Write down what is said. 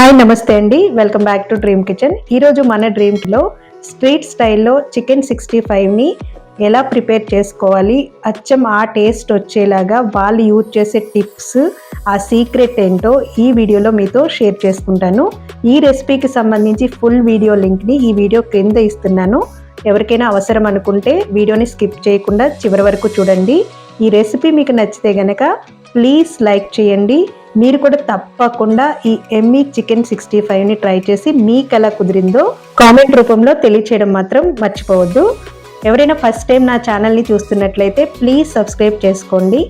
Hi నమస్తే అండి, welcome back to dream kitchen. ఈరోజు మన డ్రీమ్లో స్ట్రీట్ స్టైల్లో చికెన్ 65ని ఎలా ప్రిపేర్ చేసుకోవాలి, అచ్చం ఆ టేస్ట్ వచ్చేలాగా వాళ్ళు యూజ్ చేసే టిప్స్, ఆ సీక్రెట్ ఏంటో ఈ వీడియోలో మీతో షేర్ చేసుకుంటాను. ఈ రెసిపీకి సంబంధించి ఫుల్ వీడియో లింక్ని ఈ వీడియో క్రింద ఇస్తున్నాను. ఎవరికైనా అవసరం అనుకుంటే వీడియోని స్కిప్ చేయకుండా చివరి వరకు చూడండి. ఈ రెసిపీ మీకు నచ్చితే గనక ప్లీజ్ లైక్ చేయండి. మీరు కూడా తప్పకుండా ఈ ఎమ్మీ చికెన్ 65ని ట్రై చేసి మీకు ఎలా కుదిరిందో కామెంట్ రూపంలో తెలియచేయడం మాత్రం మర్చిపోవద్దు. ఎవరైనా ఫస్ట్ టైం నా ఛానల్ని చూస్తున్నట్లయితే ప్లీజ్ సబ్స్క్రైబ్ చేసుకోండి.